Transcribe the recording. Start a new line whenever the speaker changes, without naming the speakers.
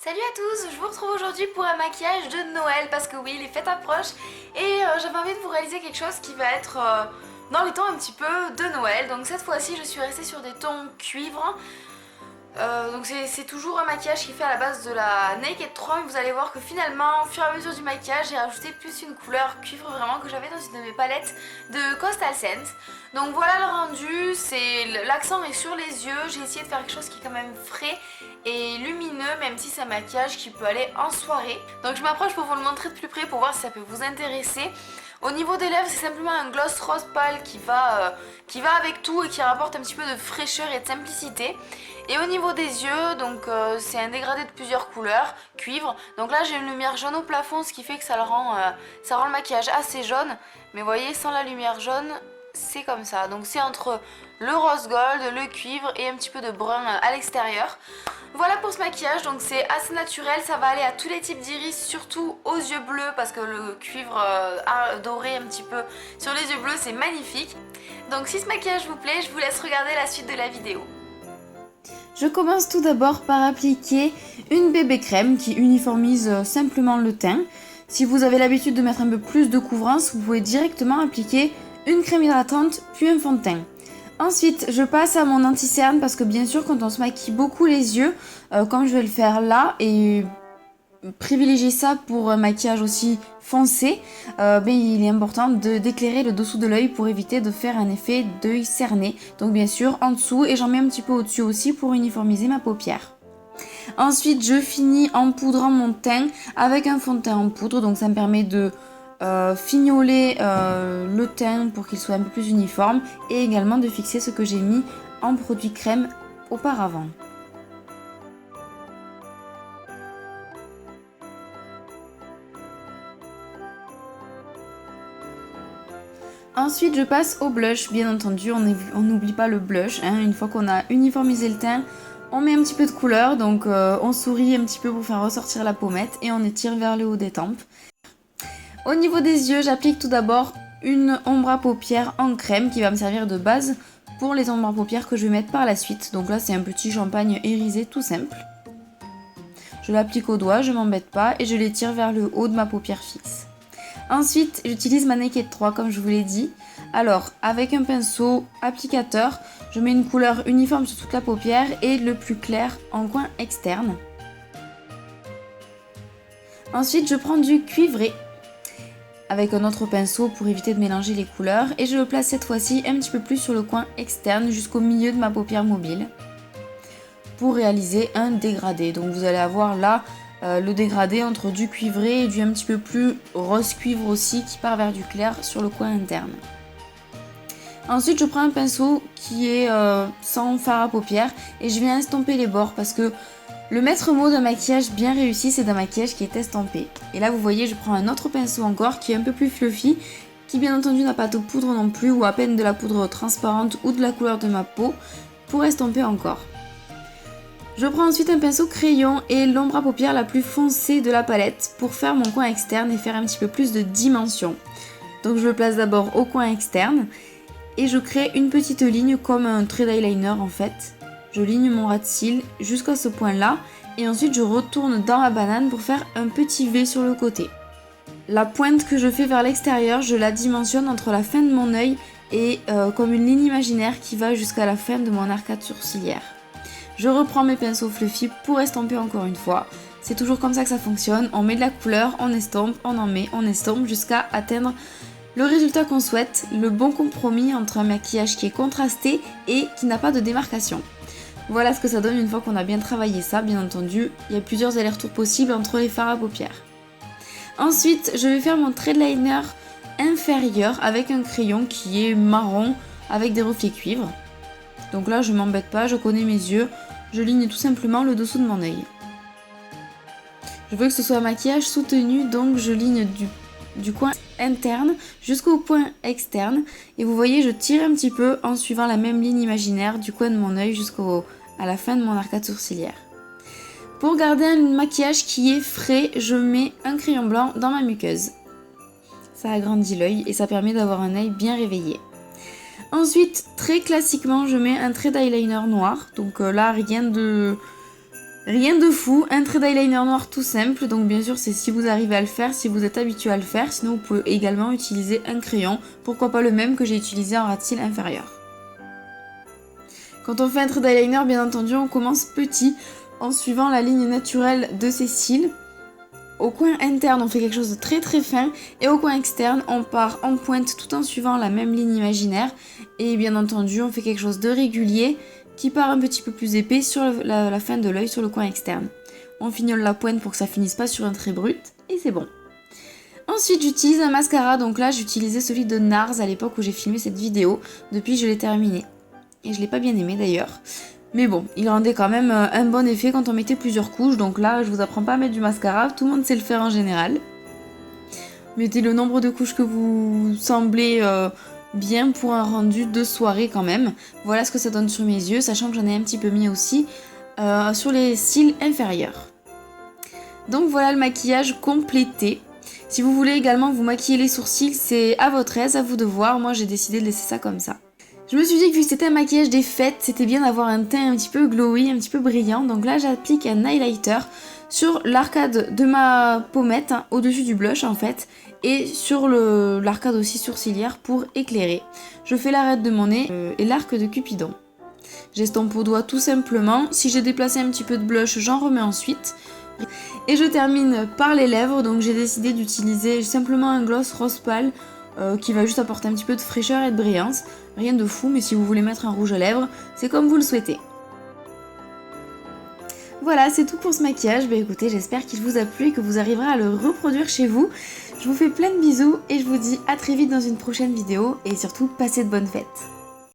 Salut à tous, je vous retrouve aujourd'hui pour un maquillage de Noël parce que oui, les fêtes approchent et j'avais envie de vous réaliser quelque chose qui va être dans les tons un petit peu de Noël. Donc cette fois-ci, je suis restée sur des tons cuivre. Donc c'est toujours un maquillage qui fait à la base de la Naked 3, mais vous allez voir que finalement, au fur et à mesure du maquillage, j'ai rajouté plus une couleur cuivre vraiment que j'avais dans une de mes palettes de Coastal Scents. Donc voilà le rendu, l'accent est sur les yeux, j'ai essayé de faire quelque chose qui est quand même frais et lumineux, même si c'est un maquillage qui peut aller en soirée. Donc je m'approche pour vous le montrer de plus près pour voir si ça peut vous intéresser. Au niveau des lèvres, c'est simplement un gloss rose pâle qui va avec tout et qui rapporte un petit peu de fraîcheur et de simplicité. Et au niveau des yeux, donc c'est un dégradé de plusieurs couleurs, cuivre. Donc là j'ai une lumière jaune au plafond, ce qui fait que ça rend le maquillage assez jaune. Mais vous voyez, sans la lumière jaune, c'est comme ça. Donc c'est entre le rose gold, le cuivre et un petit peu de brun à l'extérieur. Voilà pour ce maquillage, donc c'est assez naturel, ça va aller à tous les types d'iris, surtout aux yeux bleus parce que le cuivre doré un petit peu sur les yeux bleus, c'est magnifique. Donc si ce maquillage vous plaît, je vous laisse regarder la suite de la vidéo.
Je commence tout d'abord par appliquer une bébé crème qui uniformise simplement le teint. Si vous avez l'habitude de mettre un peu plus de couvrance, vous pouvez directement appliquer une crème hydratante puis un fond de teint. Ensuite, je passe à mon anti-cerne parce que bien sûr, quand on se maquille beaucoup les yeux, comme je vais le faire là, et privilégier ça pour un maquillage aussi foncé, il est important d'éclairer le dessous de l'œil pour éviter de faire un effet d'œil cerné. Donc bien sûr, en dessous, et j'en mets un petit peu au-dessus aussi pour uniformiser ma paupière. Ensuite, je finis en poudrant mon teint avec un fond de teint en poudre, donc ça me permet de fignoler le teint pour qu'il soit un peu plus uniforme et également de fixer ce que j'ai mis en produit crème auparavant. Ensuite, je passe au blush. Bien entendu, on n'oublie pas le blush. Une fois qu'on a uniformisé le teint, on met un petit peu de couleur, donc on sourit un petit peu pour faire ressortir la pommette et on étire vers le haut des tempes. Au niveau des yeux, j'applique tout d'abord une ombre à paupières en crème qui va me servir de base pour les ombres à paupières que je vais mettre par la suite. Donc là, c'est un petit champagne irisé tout simple. Je l'applique au doigt, je m'embête pas et je l'étire vers le haut de ma paupière fixe. Ensuite, j'utilise ma Naked 3 comme je vous l'ai dit. Alors, avec un pinceau applicateur, je mets une couleur uniforme sur toute la paupière et le plus clair en coin externe. Ensuite, je prends du cuivré avec un autre pinceau pour éviter de mélanger les couleurs et je le place cette fois-ci un petit peu plus sur le coin externe jusqu'au milieu de ma paupière mobile pour réaliser un dégradé. Donc vous allez avoir là le dégradé entre du cuivré et du un petit peu plus rose cuivre aussi qui part vers du clair sur le coin interne. Ensuite je prends un pinceau qui est sans fard à paupières et je viens estomper les bords parce que le maître mot d'un maquillage bien réussi, c'est d'un maquillage qui est estampé. Et là, vous voyez, je prends un autre pinceau encore qui est un peu plus fluffy, qui bien entendu n'a pas de poudre non plus, ou à peine de la poudre transparente ou de la couleur de ma peau, pour estomper encore. Je prends ensuite un pinceau crayon et l'ombre à paupières la plus foncée de la palette pour faire mon coin externe et faire un petit peu plus de dimension. Donc je le place d'abord au coin externe et je crée une petite ligne comme un trait d'eyeliner en fait. Je ligne mon ras de cils jusqu'à ce point là et ensuite je retourne dans ma banane pour faire un petit V sur le côté. La pointe que je fais vers l'extérieur, je la dimensionne entre la fin de mon œil et comme une ligne imaginaire qui va jusqu'à la fin de mon arcade sourcilière. Je reprends mes pinceaux fluffy pour estomper encore une fois. C'est toujours comme ça que ça fonctionne, on met de la couleur, on estompe, on en met, on estompe jusqu'à atteindre le résultat qu'on souhaite, le bon compromis entre un maquillage qui est contrasté et qui n'a pas de démarcation. Voilà ce que ça donne une fois qu'on a bien travaillé ça, bien entendu, il y a plusieurs allers-retours possibles entre les fards à paupières. Ensuite, je vais faire mon trait de liner inférieur avec un crayon qui est marron avec des reflets cuivre. Donc là, je m'embête pas, je connais mes yeux, je ligne tout simplement le dessous de mon œil. Je veux que ce soit un maquillage soutenu, donc je ligne du coin interne jusqu'au point externe. Et vous voyez, je tire un petit peu en suivant la même ligne imaginaire du coin de mon œil jusqu'à la fin de mon arcade sourcilière. Pour garder un maquillage qui est frais, je mets un crayon blanc dans ma muqueuse. Ça agrandit l'œil et ça permet d'avoir un œil bien réveillé. Ensuite, très classiquement, je mets un trait d'eyeliner noir. Donc là, rien Rien de fou, un trait d'eyeliner noir tout simple, donc bien sûr c'est si vous arrivez à le faire, si vous êtes habitué à le faire, sinon vous pouvez également utiliser un crayon, pourquoi pas le même que j'ai utilisé en ras de cils inférieur. Quand on fait un trait d'eyeliner, bien entendu, on commence petit, en suivant la ligne naturelle de ses cils. Au coin interne, on fait quelque chose de très très fin, et au coin externe, on part en pointe tout en suivant la même ligne imaginaire, et bien entendu, on fait quelque chose de régulier, qui part un petit peu plus épais sur la fin de l'œil, sur le coin externe. On fignole la pointe pour que ça finisse pas sur un trait brut, et c'est bon. Ensuite j'utilise un mascara, donc là j'utilisais celui de NARS à l'époque où j'ai filmé cette vidéo, depuis je l'ai terminé. Et je l'ai pas bien aimé d'ailleurs. Mais bon, il rendait quand même un bon effet quand on mettait plusieurs couches, donc là je vous apprends pas à mettre du mascara, tout le monde sait le faire en général. Mettez le nombre de couches que vous semblez bien pour un rendu de soirée quand même. Voilà ce que ça donne sur mes yeux, sachant que j'en ai un petit peu mis aussi sur les cils inférieurs. Donc voilà le maquillage complété. Si vous voulez également vous maquiller les sourcils, c'est à votre aise, à vous de voir. Moi j'ai décidé de laisser ça comme ça. Je me suis dit que vu que c'était un maquillage des fêtes, c'était bien d'avoir un teint un petit peu glowy, un petit peu brillant. Donc là j'applique un highlighter sur l'arcade de ma pommette, hein, au-dessus du blush en fait, et sur l'arcade aussi sourcilière pour éclairer. Je fais l'arête de mon nez et l'arc de Cupidon. J'estompe au doigt tout simplement. Si j'ai déplacé un petit peu de blush, j'en remets ensuite. Et je termine par les lèvres, donc j'ai décidé d'utiliser simplement un gloss rose pâle qui va juste apporter un petit peu de fraîcheur et de brillance. Rien de fou, mais si vous voulez mettre un rouge à lèvres, c'est comme vous le souhaitez. Voilà, c'est tout pour ce maquillage. Bah écoutez, j'espère qu'il vous a plu et que vous arriverez à le reproduire chez vous. Je vous fais plein de bisous et je vous dis à très vite dans une prochaine vidéo et surtout, passez de bonnes fêtes.